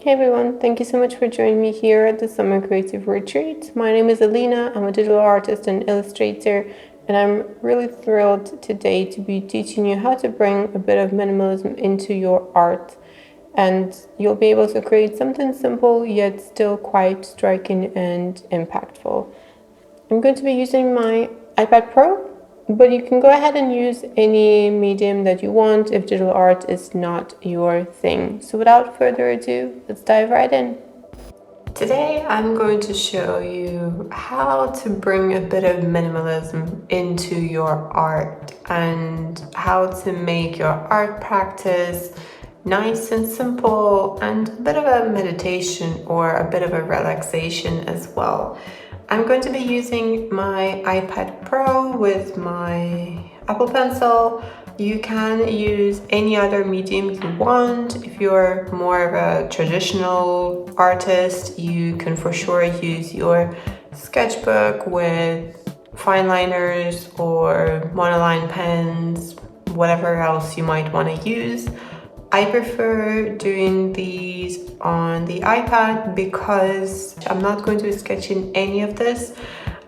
Hey everyone, thank you so much for joining me here at the Summer Creative Retreat. My name is Elina, I'm a digital artist and illustrator, and I'm really thrilled today to be teaching you how to bring a bit of minimalism into your art. And you'll be able to create something simple yet still quite striking and impactful. I'm going to be using my iPad Pro, but you can go ahead and use any medium that you want if digital art is not your thing. So without further ado, let's dive right in. Today I'm going to show you how to bring a bit of minimalism into your art and how to make your art practice nice and simple and a bit of a meditation or a bit of a relaxation as well. I'm going to be using my iPad Pro with my Apple Pencil. You can use any other medium you want. If you're more of a traditional artist, you can for sure use your sketchbook with fine liners or monoline pens, whatever else you might want to use. I prefer doing these on the iPad because I'm not going to be sketching any of this.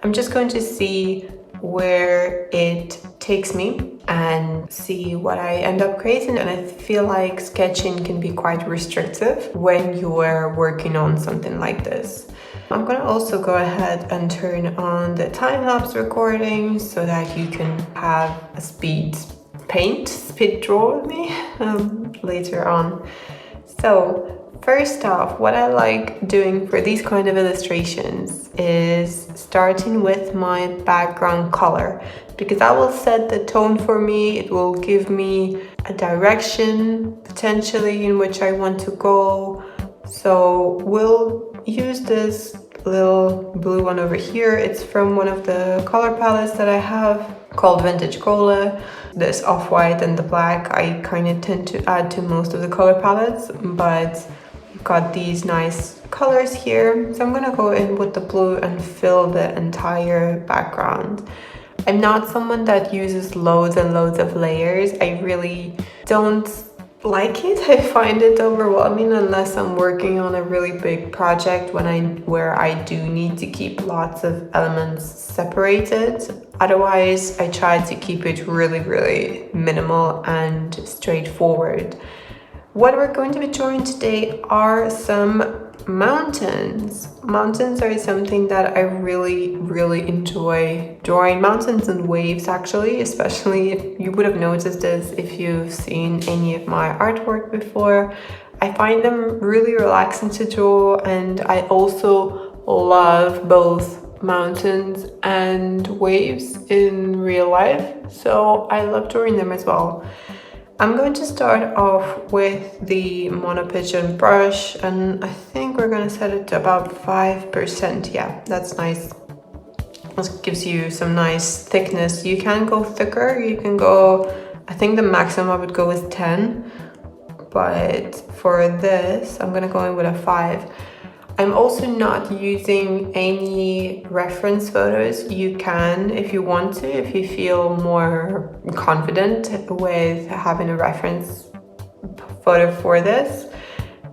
I'm just going to see where it takes me and see what I end up creating. And I feel like sketching can be quite restrictive when you are working on something like this. I'm going to also go ahead and turn on the time-lapse recording so that you can have a speed draw with me later on. So first off, what I like doing for these kind of illustrations is starting with my background color, because that will set the tone for me. It will give me a direction potentially in which I want to go. So we'll use this little blue one over here. It's from one of the color palettes that I have called Vintage Cola. This off-white and the black I kind of tend to add to most of the color palettes, but you've got these nice colors here. So I'm gonna go in with the blue and fill the entire background. I'm not someone that uses loads and loads of layers. I really don't like it. I find it overwhelming unless I'm working on a really big project where I do need to keep lots of elements separated. Otherwise, I try to keep it really minimal and straightforward. What we're going to be drawing today are some mountains. Mountains are something that I really enjoy drawing. Mountains and waves, actually, especially if you would have noticed this if you've seen any of my artwork before. I find them really relaxing to draw, and I also love both mountains and waves in real life, so I love drawing them as well. I'm going to start off with the mono-pigeon brush, and I think we're going to set it to about 5%. Yeah, that's nice. This gives you some nice thickness. You can go thicker, you can go, I think the maximum I would go is 10, but for this I'm going to go in with a 5. I'm also not using any reference photos. You can, if you want to, if you feel more confident with having a reference photo for this.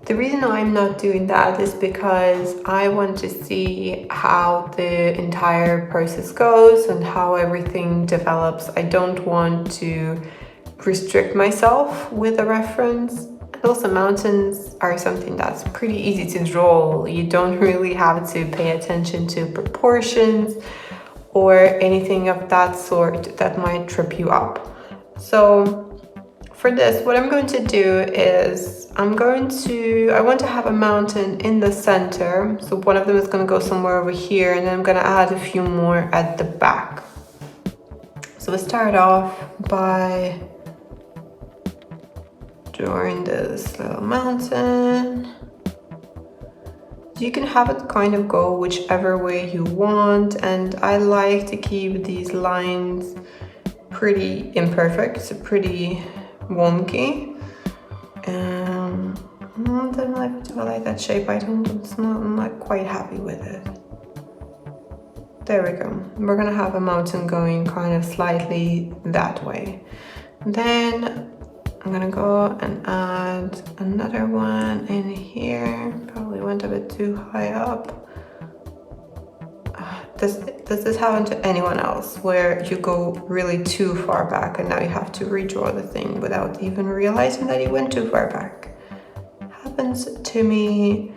The reason I'm not doing that is because I want to see how the entire process goes and how everything develops. I don't want to restrict myself with a reference. Also, mountains are something that's pretty easy to draw. You don't really have to pay attention to proportions or anything of that sort that might trip you up. So for this, what I'm going to do is I want to have a mountain in the center. So one of them is going to go somewhere over here, and then I'm going to add a few more at the back. So we start off by drawing this little mountain. You can have it kind of go whichever way you want, and I like to keep these lines pretty imperfect, pretty wonky. I like that shape. I'm not quite happy with it. There we go. We're gonna have a mountain going kind of slightly that way. Then I'm gonna go and add another one in here. too high up. Does this happen to anyone else where you go really too far back and now you have to redraw the thing without even realizing that you went too far back? Happens to me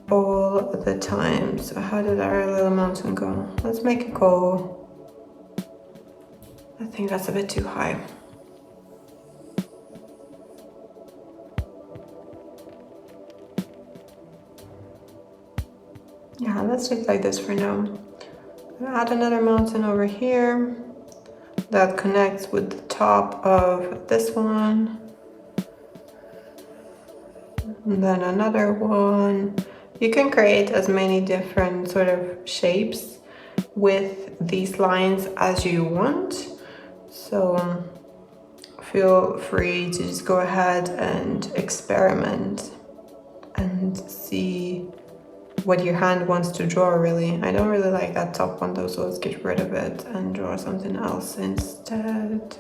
all the time. So how did our little mountain go? Let's make it go. I think that's a bit too high. Yeah, let's leave it like this for now. I'm gonna add another mountain over here that connects with the top of this one. And then another one. You can create as many different sort of shapes with these lines as you want. So feel free to just go ahead and experiment and see what your hand wants to draw, really. I don't really like that top one though, so let's get rid of it and draw something else instead.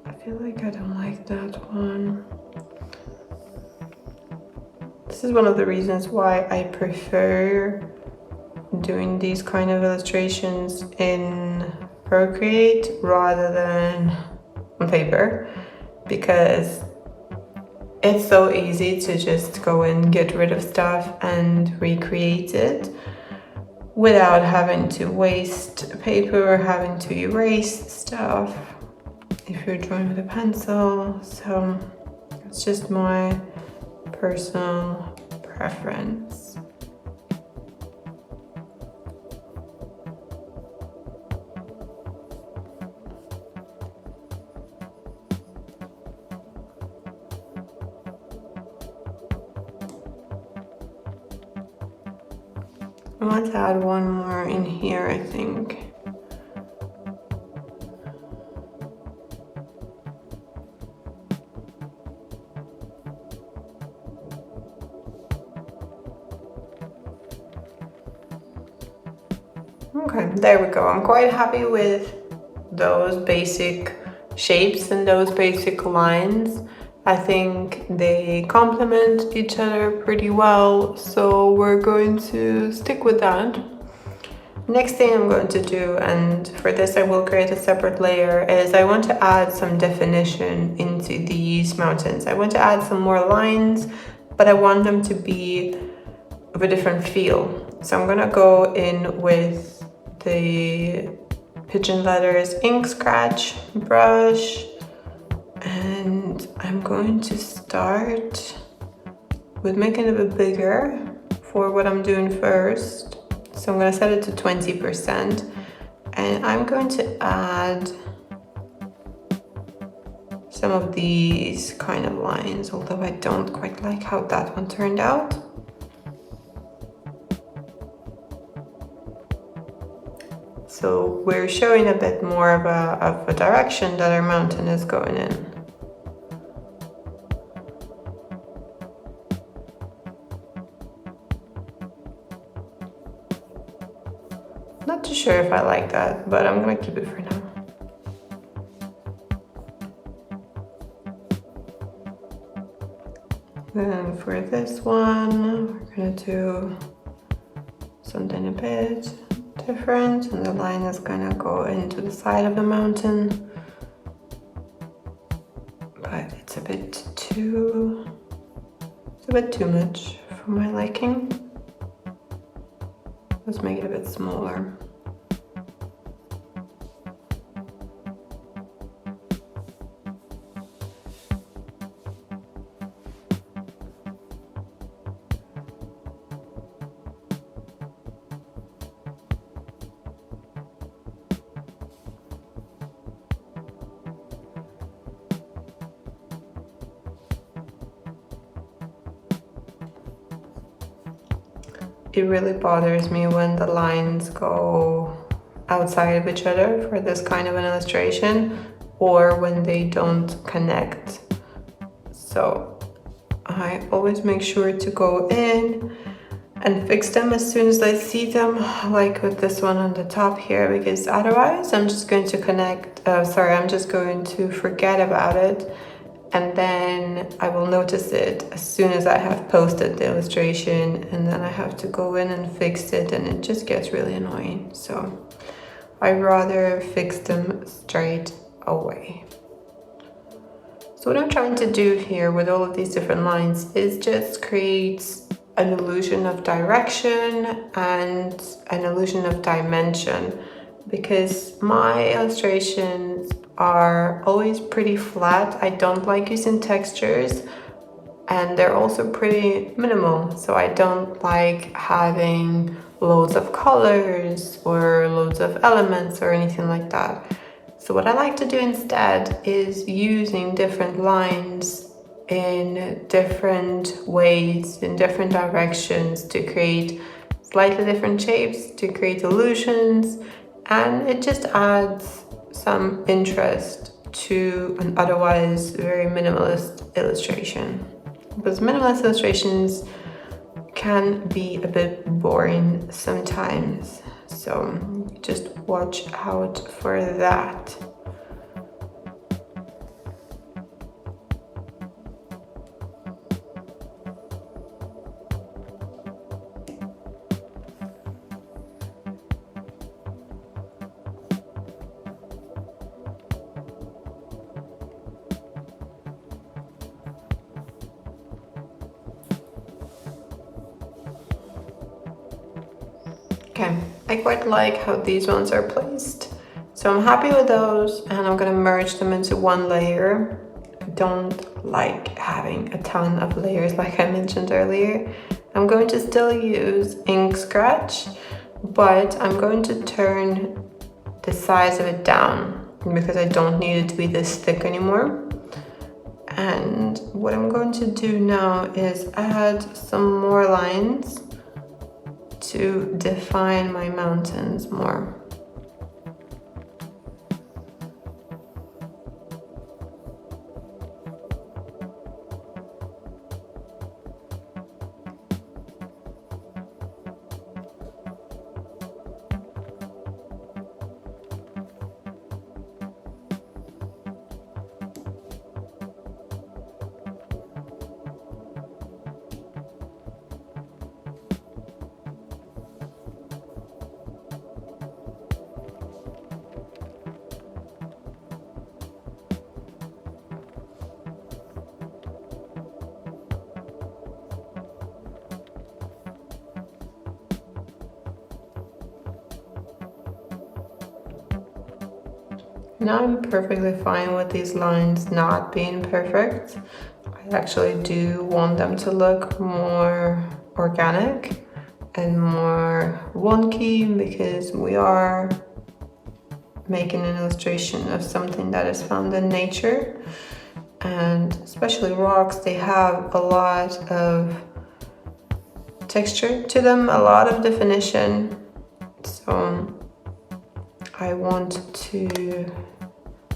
I feel like I don't like that one. This is one of the reasons why I prefer doing these kind of illustrations in Procreate rather than on paper, because it's so easy to just go and get rid of stuff and recreate it without having to waste paper or having to erase stuff if you're drawing with a pencil. So it's just my personal preference. I want to add one more in here, I think. Okay, there we go. I'm quite happy with those basic shapes and those basic lines. I think they complement each other pretty well, so we're going to stick with that. Next thing I'm going to do, and for this I will create a separate layer, is I want to add some definition into these mountains. I want to add some more lines, but I want them to be of a different feel. So I'm gonna go in with the Pigeon Letters ink scratch brush, and I'm going to start with making it a bit bigger for what I'm doing first. So I'm going to set it to 20%, and I'm going to add some of these kind of lines, although I don't quite like how that one turned out. So we're showing a bit more of a direction that our mountain is going in. Not too sure if I like that, but I'm gonna keep it for now. Then for this one, we're gonna do something a bit different, and the line is gonna go into the side of the mountain, but it's a bit too much for my liking. Let's make it a bit smaller. It really bothers me when the lines go outside of each other for this kind of an illustration, or when they don't connect. So I always make sure to go in and fix them as soon as I see them, like with this one on the top here, because otherwise I'm just going to I'm just going to forget about it, and then I will notice it as soon as I have posted the illustration, and then I have to go in and fix it, and it just gets really annoying. So I rather fix them straight away. So what I'm trying to do here with all of these different lines is just create an illusion of direction and an illusion of dimension, because my illustrations are always pretty flat. I don't like using textures, and they're also pretty minimal, so I don't like having loads of colors or loads of elements or anything like that. So what I like to do instead is using different lines in different ways, in different directions, to create slightly different shapes, to create illusions, and it just adds some interest to an otherwise very minimalist illustration. Because minimalist illustrations can be a bit boring sometimes, so just watch out for that. Okay, I quite like how these ones are placed. So I'm happy with those, and I'm gonna merge them into one layer. I don't like having a ton of layers like I mentioned earlier. I'm going to still use ink scratch, but I'm going to turn the size of it down because I don't need it to be this thick anymore. And what I'm going to do now is add some more lines to define my mountains more. Now I'm perfectly fine with these lines not being perfect. I actually do want them to look more organic and more wonky, because we are making an illustration of something that is found in nature, and especially rocks, they have a lot of texture to them, a lot of definition. So I want to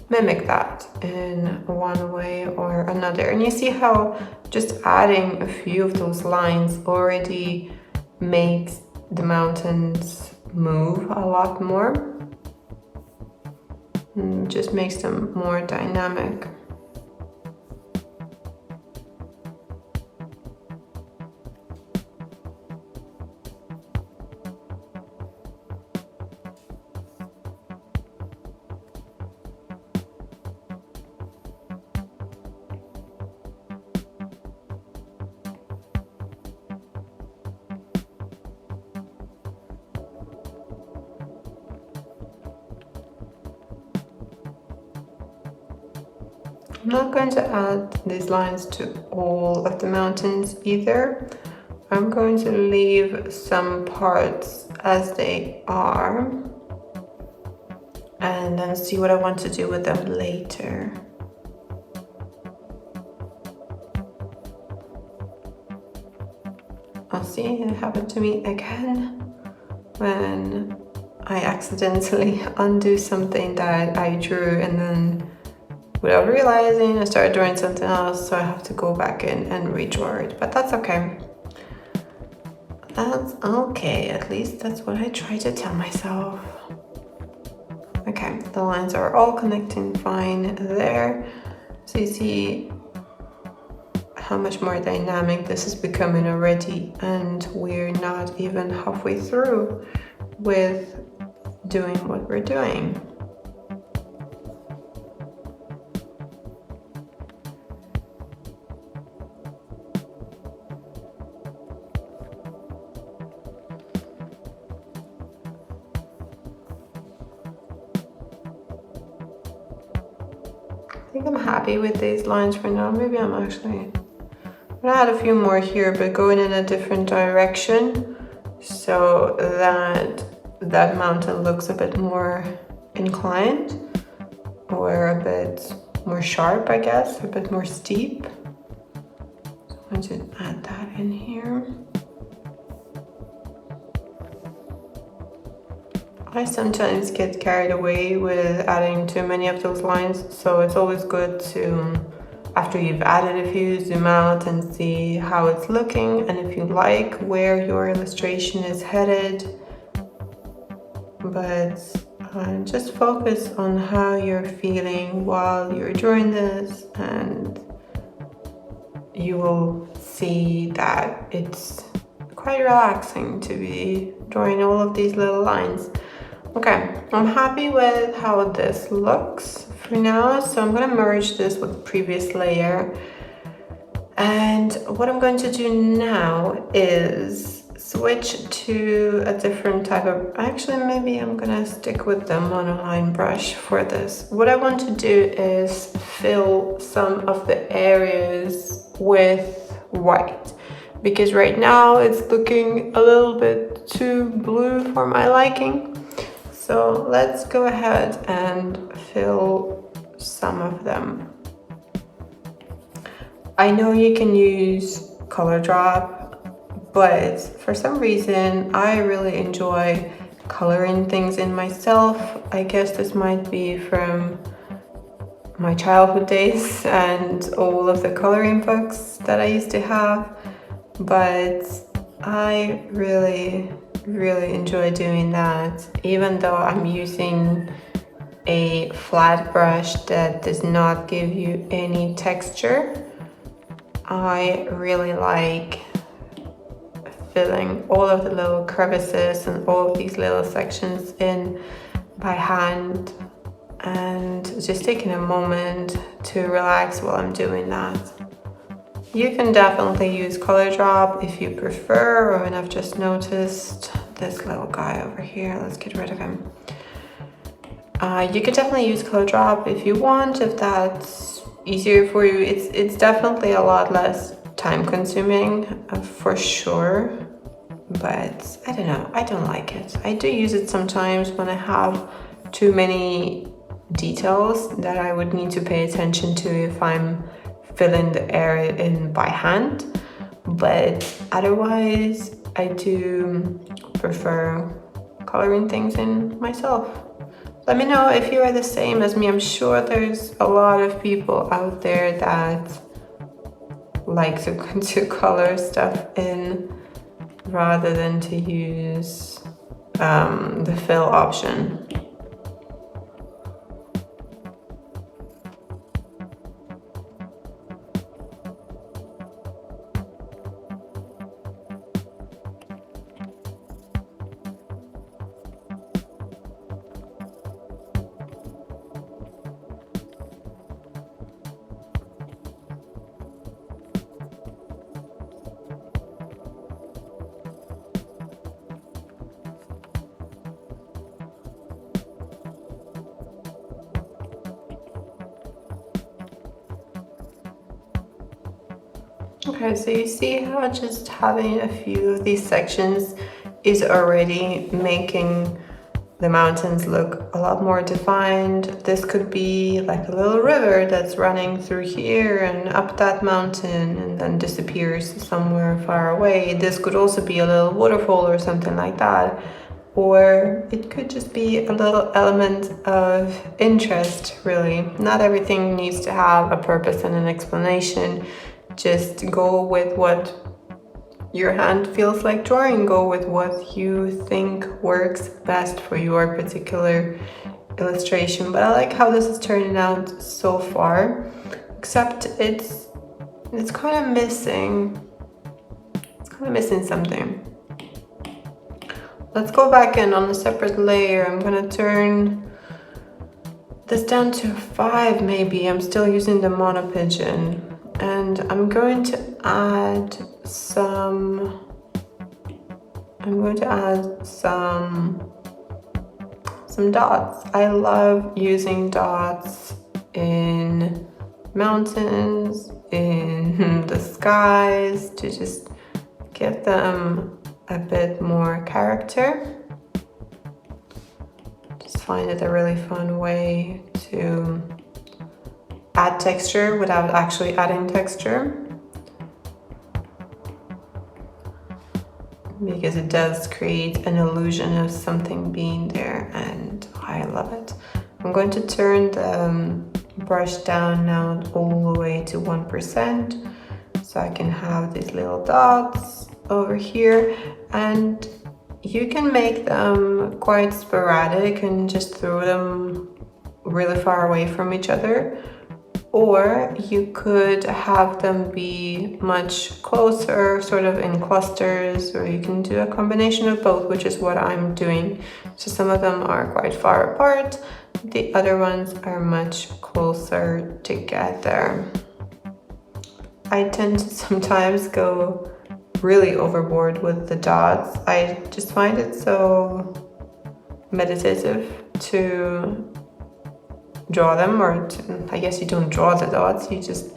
mimic that in one way or another. And you see how just adding a few of those lines already makes the mountains move a lot more. And just makes them more dynamic. I'm not going to add these lines to all of the mountains either. I'm going to leave some parts as they are and then see what I want to do with them later. I'll see, it happened to me again when I accidentally undo something that I drew and then without realizing I started drawing something else, so I have to go back in and redraw it, but that's okay. That's okay, at least that's what I try to tell myself. Okay, the lines are all connecting fine there. So you see how much more dynamic this is becoming already, and we're not even halfway through with doing what we're doing. I think I'm happy with these lines for now. Maybe I'm actually gonna add a few more here, but going in a different direction so that that mountain looks a bit more inclined, or a bit more sharp, I guess, a bit more steep. So I'm going to add that in here. I sometimes get carried away with adding too many of those lines, so it's always good to, after you've added a few, zoom out and see how it's looking, and if you like where your illustration is headed. But just focus on how you're feeling while you're drawing this, and you will see that it's quite relaxing to be drawing all of these little lines. Okay, I'm happy with how this looks for now, so I'm going to merge this with the previous layer. And what I'm going to do now is switch to a different type of, actually maybe I'm going to stick with the monoline brush for this. What I want to do is fill some of the areas with white, because right now it's looking a little bit too blue for my liking. So let's go ahead and fill some of them. I know you can use color drop, but for some reason I really enjoy coloring things in myself. I guess this might be from my childhood days and all of the coloring books that I used to have, but I really enjoy doing that, even though I'm using a flat brush that does not give you any texture. I really like filling all of the little crevices and all of these little sections in by hand, and just taking a moment to relax while I'm doing that. You can definitely use color drop if you prefer, or when I've just noticed this little guy over here, let's get rid of him. You could definitely use color drop if you want, if that's easier for you. It's definitely a lot less time consuming, for sure, but I don't know, I don't like it. I do use it sometimes when I have too many details that I would need to pay attention to if I'm filling the area in by hand, but otherwise I do prefer coloring things in myself. Let me know if you are the same as me. I'm sure there's a lot of people out there that like to color stuff in rather than to use the fill option. Okay, so you see how just having a few of these sections is already making the mountains look a lot more defined. This could be like a little river that's running through here and up that mountain and then disappears somewhere far away. This could also be a little waterfall or something like that. or it could just be a little element of interest, really. Not everything needs to have a purpose and an explanation. Just go with what your hand feels like drawing, go with what you think works best for your particular illustration. But I like how this is turning out so far, except it's kind of missing. It's kind of missing something. Let's go back in on a separate layer. I'm gonna turn this down to 5 maybe. I'm still using the mono pigeon. And I'm going to add some dots. I love using dots in mountains, in the skies, to just give them a bit more character. Just find it a really fun way to add texture without actually adding texture, because it does create an illusion of something being there, and I love it. I'm going to turn the brush down now all the way to 1%, so I can have these little dots over here, and you can make them quite sporadic and just throw them really far away from each other. Or you could have them be much closer, sort of in clusters, or you can do a combination of both, which is what I'm doing. So some of them are quite far apart, the other ones are much closer together. I tend to sometimes go really overboard with the dots. I just find it so meditative to draw them, or I guess you don't draw the dots, you just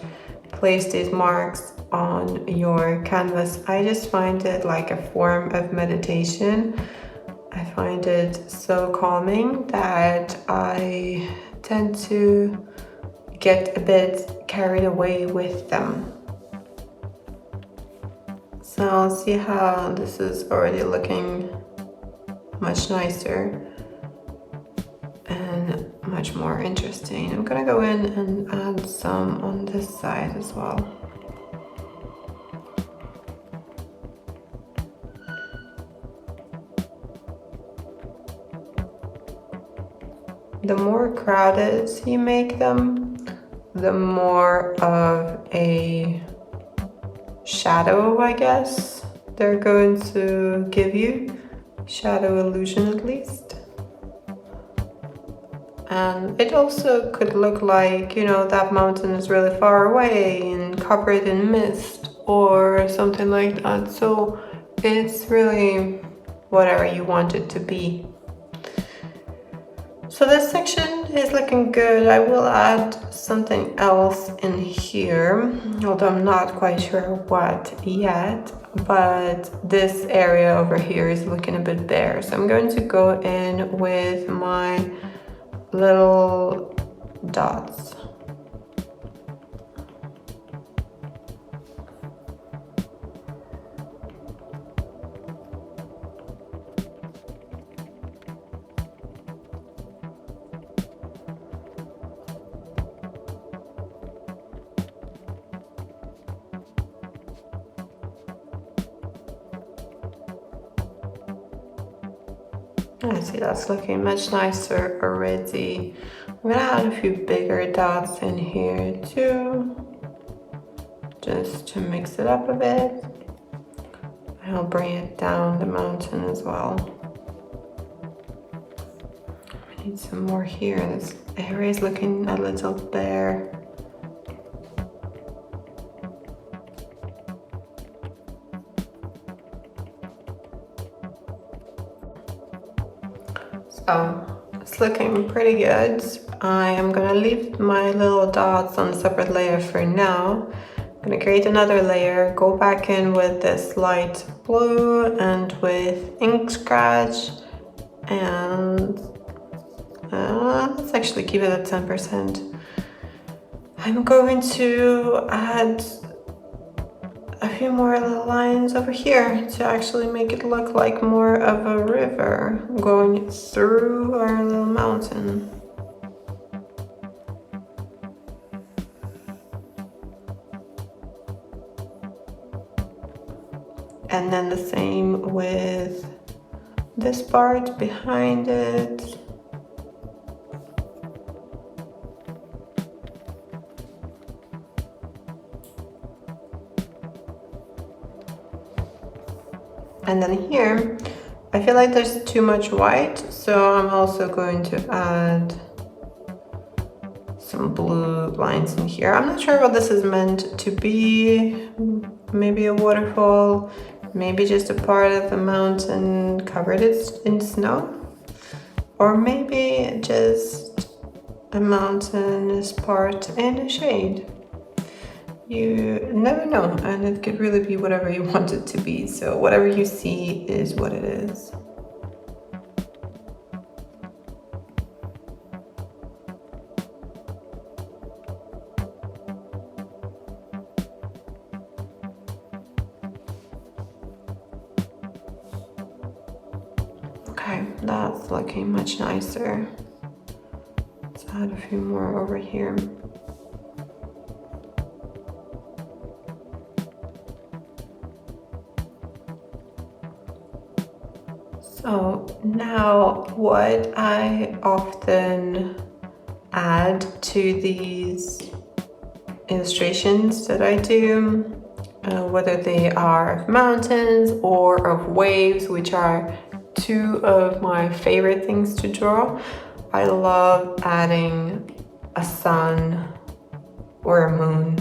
place these marks on your canvas. I just find it like a form of meditation. I find it so calming that I tend to get a bit carried away with them. So see how this is already looking much nicer and much more interesting. I'm gonna go in and add some on this side as well. The more crowded you make them, the more of a shadow, I guess, they're going to give you. Shadow illusion, at least. And it also could look like, you know, that mountain is really far away and covered in mist or something like that. So it's really whatever you want it to be. So this section is looking good. I will add something else in here, although I'm not quite sure what yet. But this area over here is looking a bit bare. So I'm going to go in with my little dots. I see that's looking much nicer already. I'm gonna add a few bigger dots in here too, just to mix it up a bit. I'll bring it down the mountain as well. I need some more here. This area is looking a little bare. So it's looking pretty good. I am gonna leave my little dots on a separate layer for now. I'm gonna create another layer, go back in with this light blue and with ink scratch, and let's actually keep it at 10%. I'm going to add a few more little lines over here to actually make it look like more of a river going through our little mountain. And then the same with this part behind it. And then here, I feel like there's too much white, so I'm also going to add some blue lines in here. I'm not sure what this is meant to be. Maybe a waterfall, maybe just a part of the mountain covered in snow, or maybe just a mountainous part in a shade. You never know, and it could really be whatever you want it to be. So whatever you see is what it is. Okay, that's looking much nicer. Let's add a few more over here. So now what I often add to these illustrations that I do, whether they are of mountains or of waves, which are two of my favorite things to draw, I love adding a sun or a moon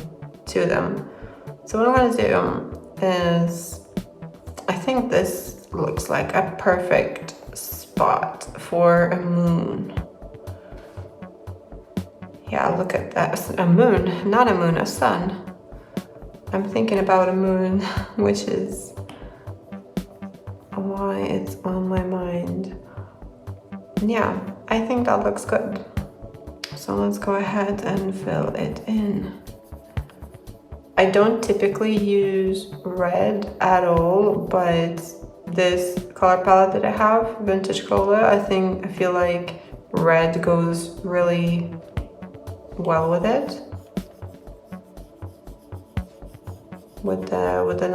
to them. So what I'm going to do is, I think this looks like a perfect spot for a moon. Yeah, look at that. A moon, not a moon, a sun. I'm thinking about a moon, which is why it's on my mind. Yeah, I think that looks good. So let's go ahead and fill it in. I don't typically use red at all, but this color palette that I have, Vintage Cola, I feel like red goes really well with it. With the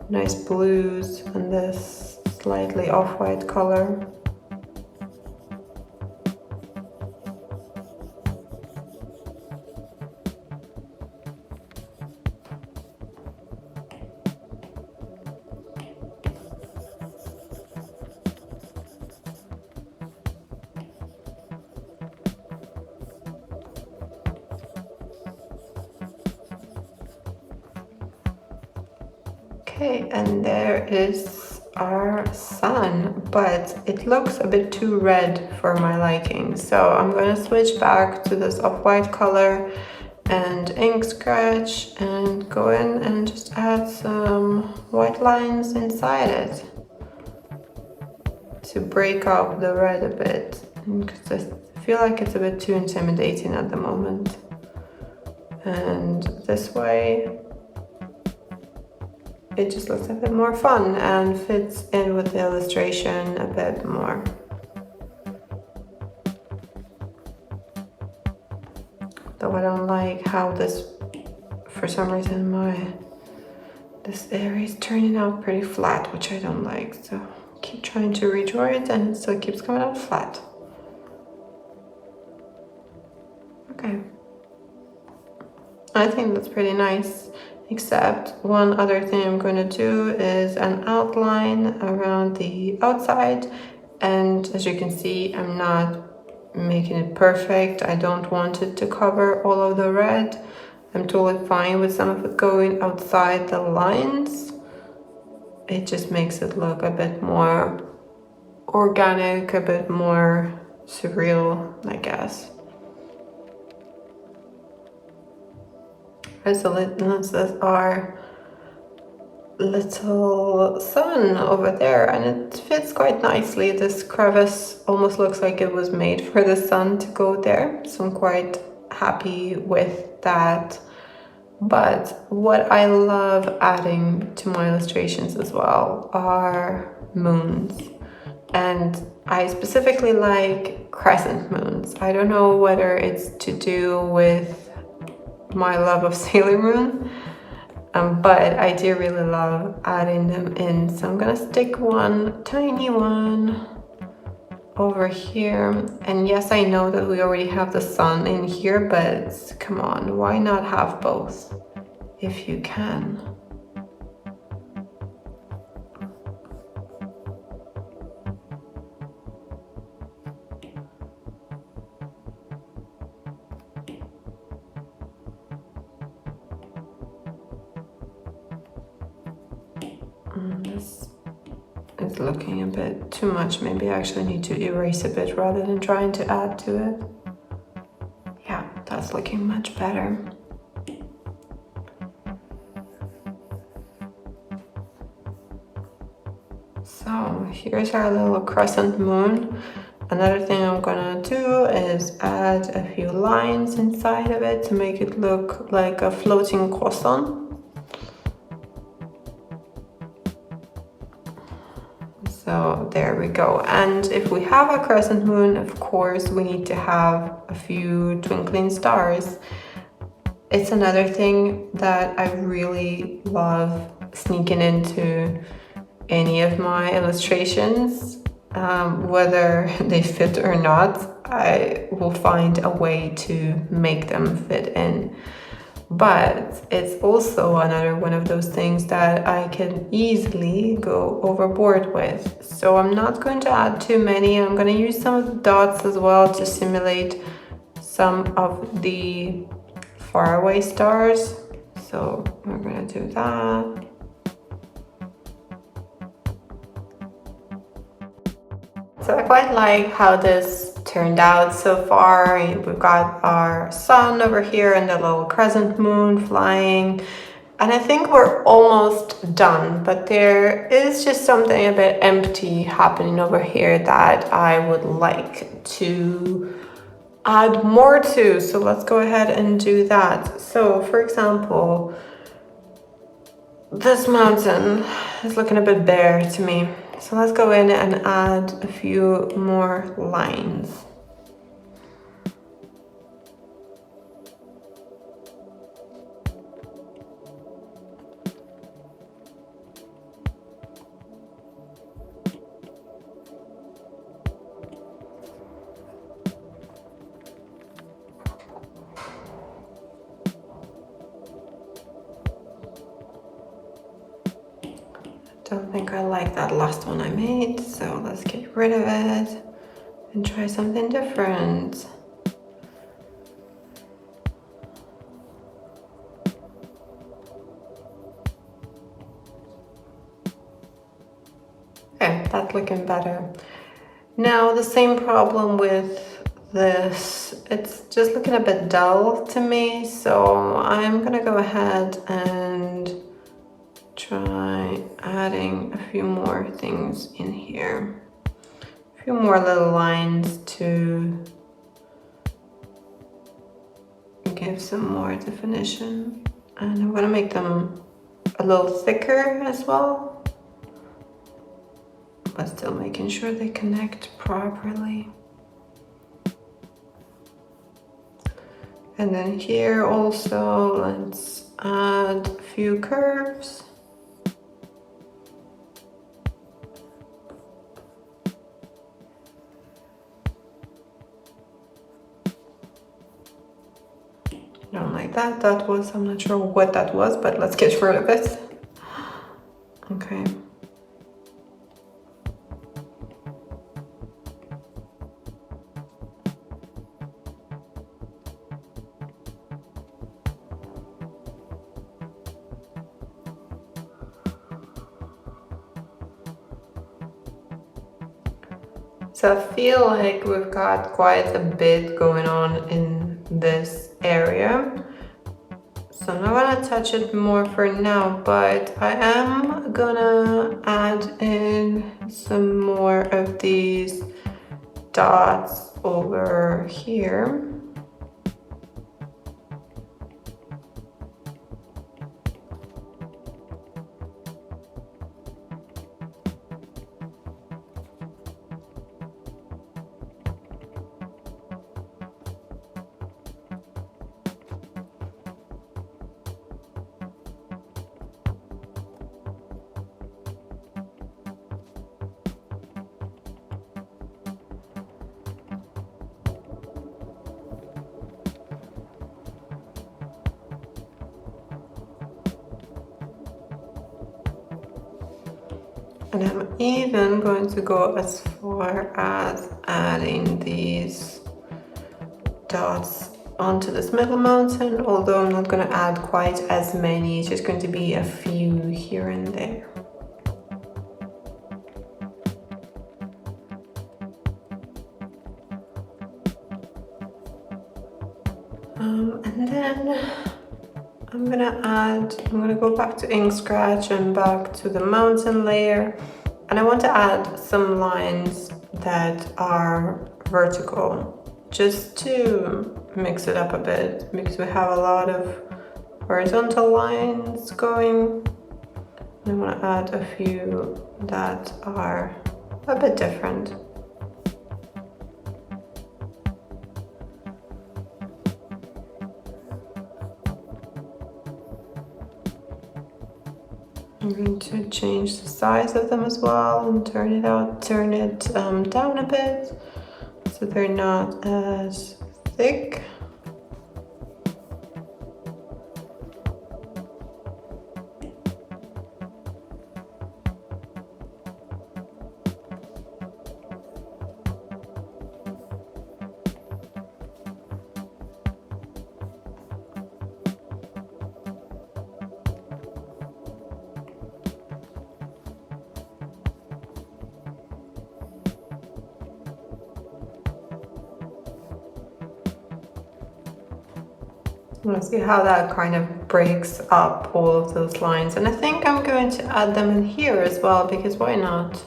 nice blues and this slightly off-white color. Okay, and there is our sun, but it looks a bit too red for my liking. So I'm going to switch back to this off-white color and ink scratch and go in and just add some white lines inside it to break up the red a bit, because I feel like it's a bit too intimidating at the moment. And this way it just looks a bit more fun and fits in with the illustration a bit more. Though I don't like how this, for some reason, this area is turning out pretty flat, which I don't like. So keep trying to redraw it and it still keeps coming out flat. Okay. I think that's pretty nice. Except one other thing I'm going to do is an outline around the outside, and as you can see, I'm not making it perfect. I don't want it to cover all of the red. I'm totally fine with some of it going outside the lines. It just makes it look a bit more organic, a bit more surreal, I guess. So let's our little sun over there, and it fits quite nicely. This crevice almost looks like it was made for the sun to go there, so I'm quite happy with that But what I love adding to my illustrations as well are moons. And I specifically like crescent moons. I don't know whether it's to do with my love of Sailor Moon, but I do really love adding them in. So I'm gonna stick one tiny one over here. And yes, I know that we already have the sun in here, but come on, why not have both if you can? This is looking a bit too much. Maybe I actually need to erase a bit rather than trying to add to it. Yeah, that's looking much better. So here's our little crescent moon. Another thing I'm gonna do is add a few lines inside of it to make it look like a floating croissant. So there we go. And if we have a crescent moon, of course, we need to have a few twinkling stars. It's another thing that I really love sneaking into any of my illustrations. Whether they fit or not, I will find a way to make them fit in. But it's also another one of those things that I can easily go overboard with. So I'm not going to add too many. I'm going to use some of the dots as well to simulate some of the faraway stars. So we're going to do that. So I quite like how this turned out so far. We've got our sun over here and the little crescent moon flying. And I think we're almost done, but there is just something a bit empty happening over here that I would like to add more to. So let's go ahead and do that. So for example, this mountain is looking a bit bare to me. So let's go in and add a few more lines. Don't think I like that last one I made, so let's get rid of it and try something different. Okay, that's looking better. Now the same problem with this, it's just looking a bit dull to me, so I'm gonna go ahead and try adding a few more things in here. A few more little lines to give some more definition. And I'm gonna make them a little thicker as well, but still making sure they connect properly. And then here also, let's add a few curves. Don't like that. That was, I'm not sure what that was, but let's get rid of it. Okay. So I feel like we've got quite a bit going on in this area. So I'm not gonna touch it more for now, but I am gonna add in some more of these dots over here. And I'm even going to go as far as adding these dots onto this middle mountain, although I'm not going to add quite as many, it's just going to be a few here and there. And then I'm gonna go back to ink scratch and back to the mountain layer, and I want to add some lines that are vertical just to mix it up a bit, because we have a lot of horizontal lines going. I want to add a few that are a bit different. I'm going to change the size of them as well and turn it down a bit so they're not as thick. Let's see how that kind of breaks up all of those lines. And I think I'm going to add them in here as well, because why not?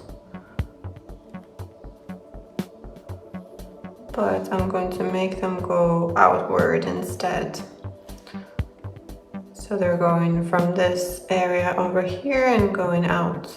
But I'm going to make them go outward instead. So they're going from this area over here and going out.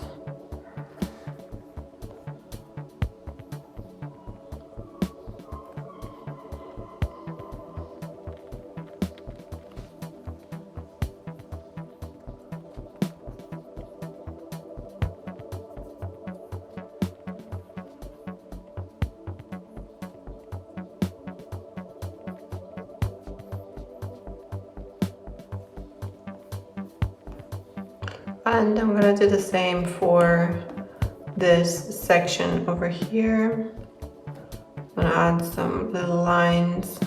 And I'm gonna do the same for this section over here. I'm gonna add some little lines.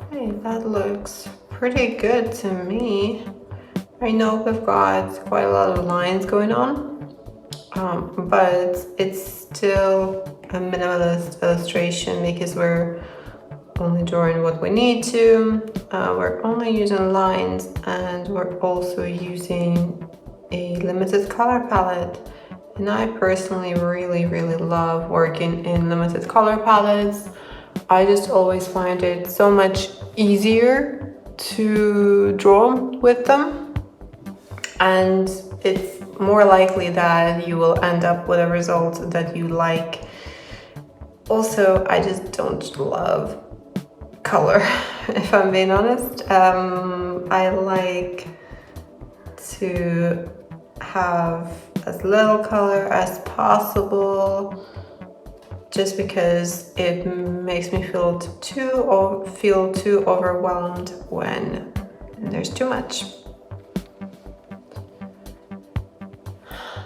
Okay, that looks pretty good to me. I know we've got quite a lot of lines going on, but it's still a minimalist illustration because we're only drawing what we need to. We're only using lines, and we're also using a limited color palette. And I personally really love working in limited color palettes. I just always find it so much easier to draw with them, and it's more likely that you will end up with a result that you like. Also, I just don't love color, if I'm being honest. I like to have as little color as possible, just because it makes me feel too overwhelmed when there's too much.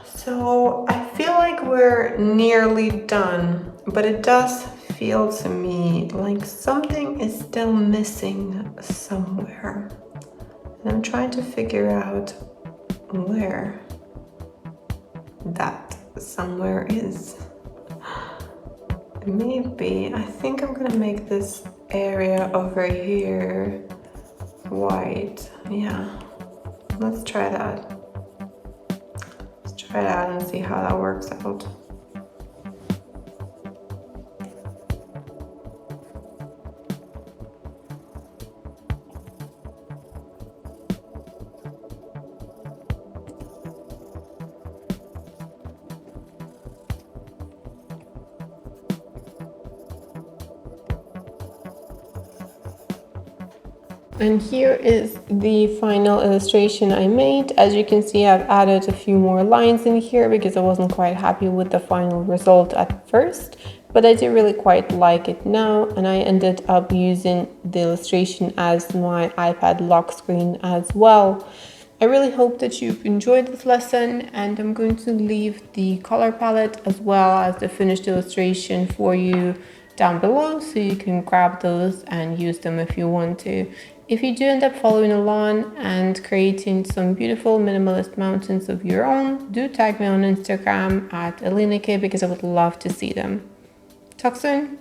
So I feel like we're nearly done, but it does feel to me like something is still missing somewhere. And I'm trying to figure out where that somewhere is. Maybe, I think I'm gonna make this area over here white. Yeah, let's try that. Let's try that and see how that works out. And here is the final illustration I made. As you can see, I've added a few more lines in here because I wasn't quite happy with the final result at first, but I do really quite like it now, and I ended up using the illustration as my iPad lock screen as well. I really hope that you've enjoyed this lesson, and I'm going to leave the color palette as well as the finished illustration for you down below so you can grab those and use them if you want to. If you do end up following along and creating some beautiful minimalist mountains of your own, do tag me on Instagram at Elina because I would love to see them. Talk soon.